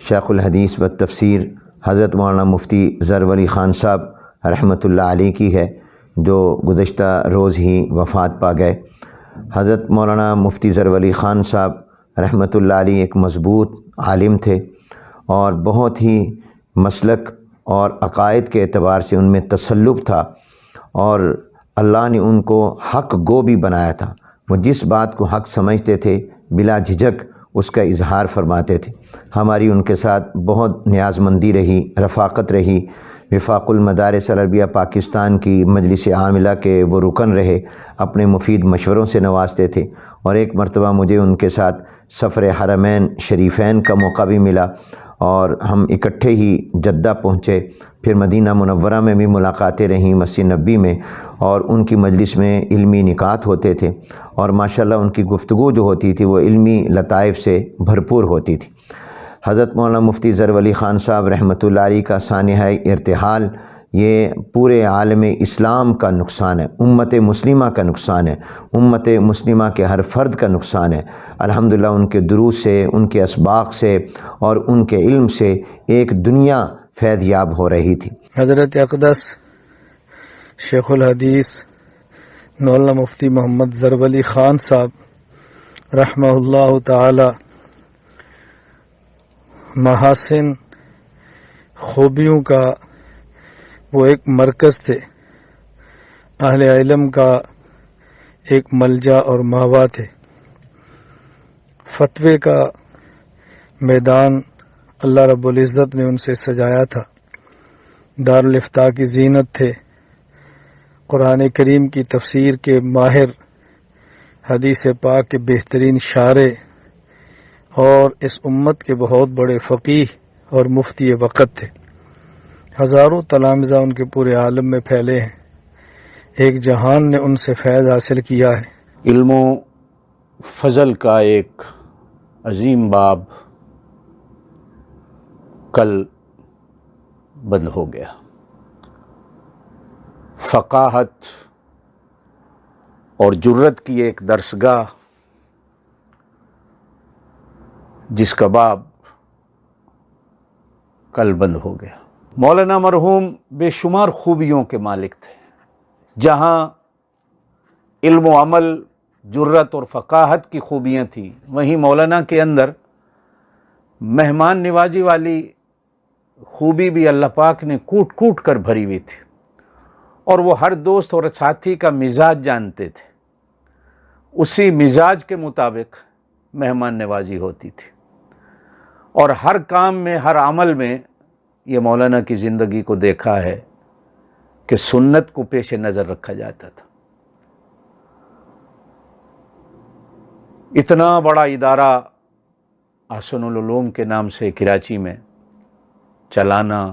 شیخ الحدیث و تفسیر حضرت مولانا مفتی ظہر ولی خان صاحب رحمۃ اللہ علیہ کی ہے، جو گزشتہ روز ہی وفات پا گئے۔ حضرت مولانا مفتی ظہر ولی خان صاحب رحمۃ اللہ علیہ ایک مضبوط عالم تھے اور بہت ہی مسلک اور عقائد کے اعتبار سے ان میں تسلط تھا، اور اللہ نے ان کو حق گو بھی بنایا تھا۔ وہ جس بات کو حق سمجھتے تھے بلا جھجک اس کا اظہار فرماتے تھے۔ ہماری ان کے ساتھ بہت نیازمندی رہی، رفاقت رہی۔ وفاق المدارس العربیہ پاکستان کی مجلس عاملہ کے وہ رکن رہے، اپنے مفید مشوروں سے نوازتے تھے، اور ایک مرتبہ مجھے ان کے ساتھ سفر حرمین شریفین کا موقع بھی ملا، اور ہم اکٹھے ہی جدہ پہنچے، پھر مدینہ منورہ میں بھی ملاقاتیں رہیں مسجد نبوی میں، اور ان کی مجلس میں علمی نکات ہوتے تھے، اور ماشاءاللہ ان کی گفتگو جو ہوتی تھی وہ علمی لطائف سے بھرپور ہوتی تھی۔ حضرت مولانا مفتی ظہر ولی خان صاحب رحمۃ اللہ علیہ کا سانحہ ارتحال یہ پورے عالم اسلام کا نقصان ہے، امت مسلمہ کا نقصان ہے، امت مسلمہ کے ہر فرد کا نقصان ہے۔ الحمدللہ ان کے دروس سے، ان کے اسباق سے اور ان کے علم سے ایک دنیا فیض یاب ہو رہی تھی۔ حضرت اقدس شیخ الحدیث مولانا مفتی محمد ظہر ولی خان صاحب رحمہ اللہ تعالی محاسن خوبیوں کا وہ ایک مرکز تھے، اہل علم کا ایک ملجا اور ماوا تھے۔ فتوے کا میدان اللہ رب العزت نے ان سے سجایا تھا، دارالافتاء کی زینت تھے، قرآن کریم کی تفسیر کے ماہر، حدیث پاک کے بہترین شارح، اور اس امت کے بہت بڑے فقیہ اور مفتی وقت تھے۔ ہزاروں تلامذہ ان کے پورے عالم میں پھیلے ہیں، ایک جہان نے ان سے فیض حاصل کیا ہے۔ علم و فضل کا ایک عظیم باب کل بند ہو گیا۔ فقاہت اور جرت کی ایک درسگاہ جس کا باب کل بند ہو گیا۔ مولانا مرحوم بے شمار خوبیوں کے مالک تھے۔ جہاں علم و عمل، جرت اور فقاہت کی خوبیاں تھیں، وہیں مولانا کے اندر مہمان نوازی والی خوبی بھی اللہ پاک نے کوٹ کوٹ کر بھری ہوئی تھی، اور وہ ہر دوست اور ساتھی کا مزاج جانتے تھے، اسی مزاج کے مطابق مہمان نوازی ہوتی تھی، اور ہر کام میں، ہر عمل میں یہ مولانا کی زندگی کو دیکھا ہے کہ سنت کو پیش نظر رکھا جاتا تھا۔ اتنا بڑا ادارہ احسن العلوم کے نام سے کراچی میں چلانا،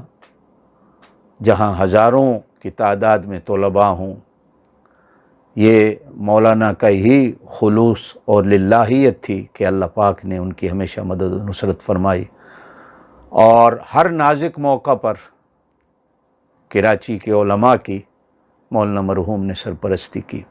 جہاں ہزاروں کی تعداد میں طلباء ہوں، یہ مولانا کا ہی خلوص اور للہیت تھی کہ اللہ پاک نے ان کی ہمیشہ مدد و نصرت فرمائی، اور ہر نازک موقع پر کراچی کے علماء کی مولانا مرحوم نے سرپرستی کی۔